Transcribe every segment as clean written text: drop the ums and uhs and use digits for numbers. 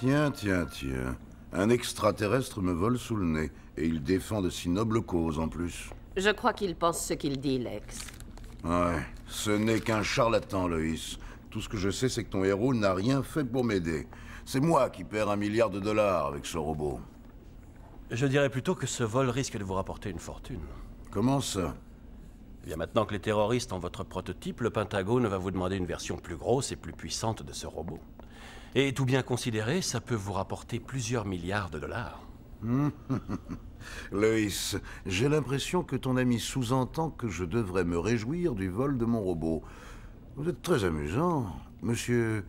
Tiens, tiens, tiens. Un extraterrestre me vole sous le nez, et il défend de si nobles causes en plus. Je crois qu'il pense ce qu'il dit, Lex. Ouais, ce n'est qu'un charlatan, Loïs. Tout ce que je sais, c'est que ton héros n'a rien fait pour m'aider. C'est moi qui perds $1 milliard avec ce robot. Je dirais plutôt que ce vol risque de vous rapporter une fortune. Comment ça? Eh bien, maintenant que les terroristes ont votre prototype, le Pentagone va vous demander une version plus grosse et plus puissante de ce robot. Et tout bien considéré, ça peut vous rapporter plusieurs milliards de dollars. Loïs, j'ai l'impression que ton ami sous-entend que je devrais me réjouir du vol de mon robot. Vous êtes très amusant, monsieur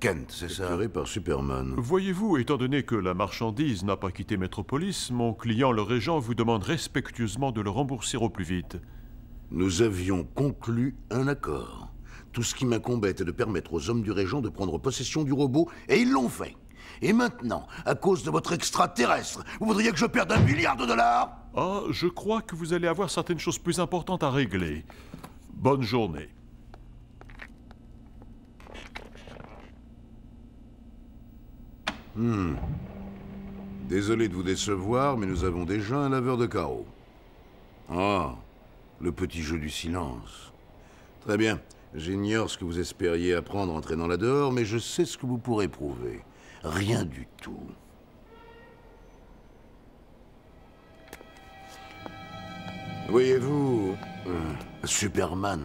Kent, c'est ça? Éclairé par Superman. Voyez-vous, étant donné que la marchandise n'a pas quitté Metropolis, mon client le régent vous demande respectueusement de le rembourser au plus vite. Nous avions conclu un accord. Tout ce qui m'incombait était de permettre aux hommes du régent de prendre possession du robot, et ils l'ont fait. Et maintenant, à cause de votre extraterrestre, vous voudriez que je perde $1 milliard? Ah, je crois que vous allez avoir certaines choses plus importantes à régler. Bonne journée. Désolé de vous décevoir, mais nous avons déjà un laveur de carreaux. Ah, le petit jeu du silence. Très bien. J'ignore ce que vous espériez apprendre en traînant là-dehors, mais je sais ce que vous pourrez prouver. Rien du tout. Voyez-vous, Superman,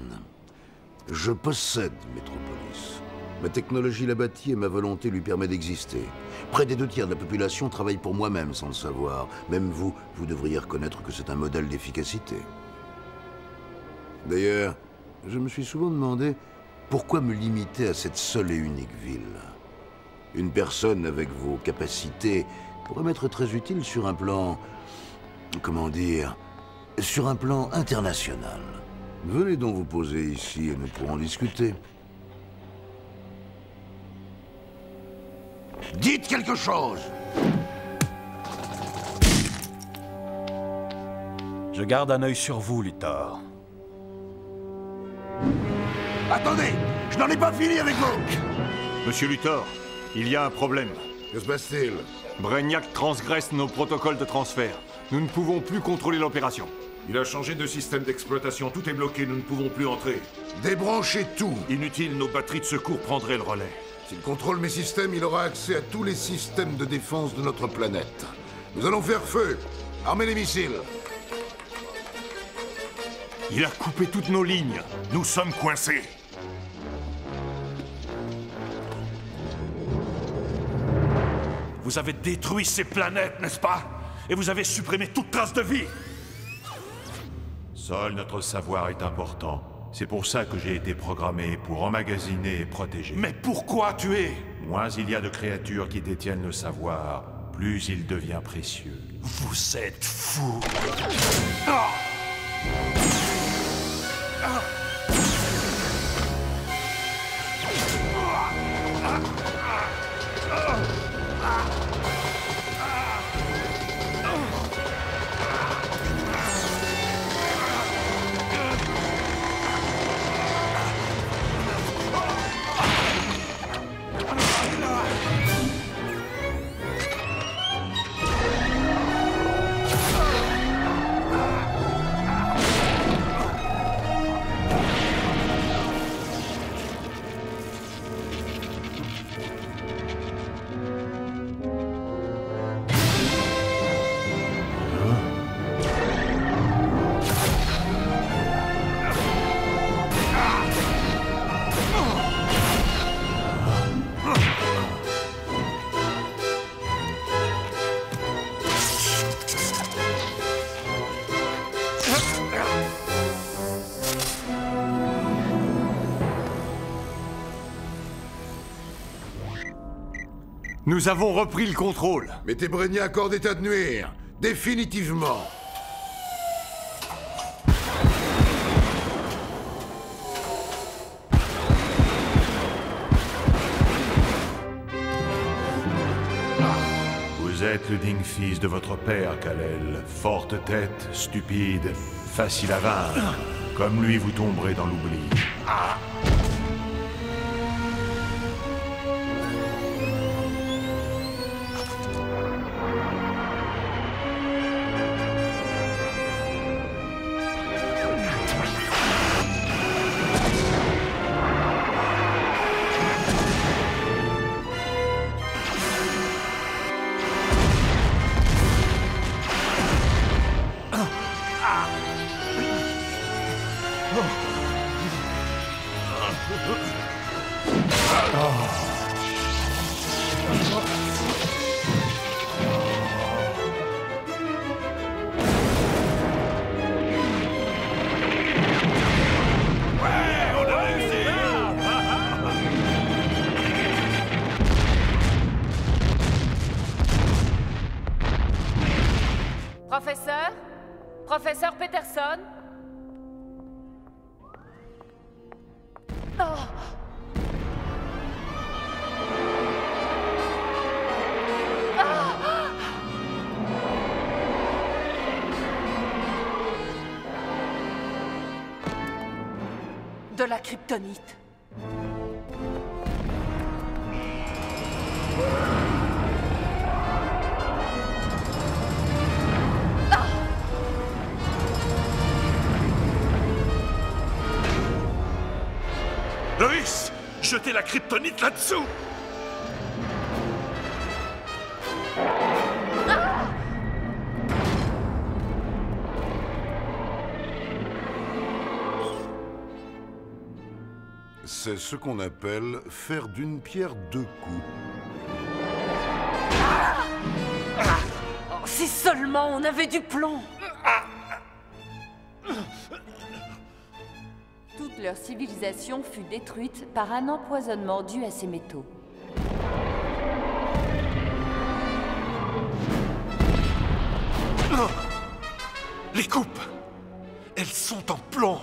je possède Metropolis. Ma technologie l'a bâtie et ma volonté lui permet d'exister. Près des 2/3 de la population travaille pour moi-même sans le savoir. Même vous, vous devriez reconnaître que c'est un modèle d'efficacité. D'ailleurs, je me suis souvent demandé pourquoi me limiter à cette seule et unique ville. Une personne avec vos capacités pourrait m'être très utile sur un plan... comment dire... sur un plan international. Venez donc vous poser ici et nous pourrons discuter. Dites quelque chose! Je garde un œil sur vous, Luthor. Attendez! Je n'en ai pas fini avec vous! Monsieur Luthor, il y a un problème. Que se passe-t-il? Brainiac transgresse nos protocoles de transfert. Nous ne pouvons plus contrôler l'opération. Il a changé de système d'exploitation. Tout est bloqué, nous ne pouvons plus entrer. Débranchez tout! Inutile, nos batteries de secours prendraient le relais. S'il contrôle mes systèmes, il aura accès à tous les systèmes de défense de notre planète. Nous allons faire feu! Armez les missiles! Il a coupé toutes nos lignes. Nous sommes coincés. Vous avez détruit ces planètes, n'est-ce pas? Et vous avez supprimé toute trace de vie. Seul notre savoir est important. C'est pour ça que j'ai été programmé pour emmagasiner et protéger. Mais pourquoi tuer? Moins il y a de créatures qui détiennent le savoir, plus il devient précieux. Vous êtes fou. Nous avons repris le contrôle. Mettez Brainiac hors d'état de nuire. Définitivement. Vous êtes le digne fils de votre père, Kal-El. Forte tête, stupide, facile à vaincre. Comme lui, vous tomberez dans l'oubli. Professeur? Professeur Peterson? Oh. De la kryptonite. Loïs, jetez la kryptonite là-dessous! C'est ce qu'on appelle faire d'une pierre deux coups. Oh, si seulement on avait du plomb! Toute leur civilisation fut détruite par un empoisonnement dû à ces métaux. Les coupes! Elles sont en plomb!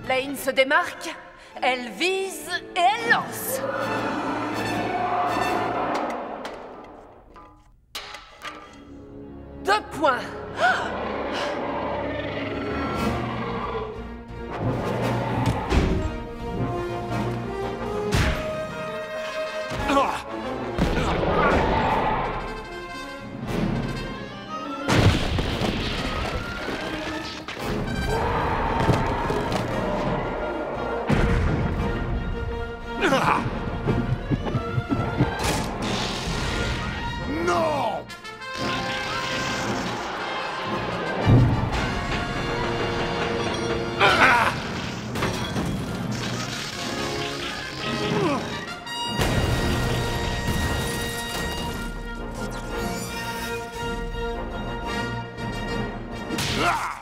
Lane se démarque, elle vise et elle lance. Deux points. Non! Ah!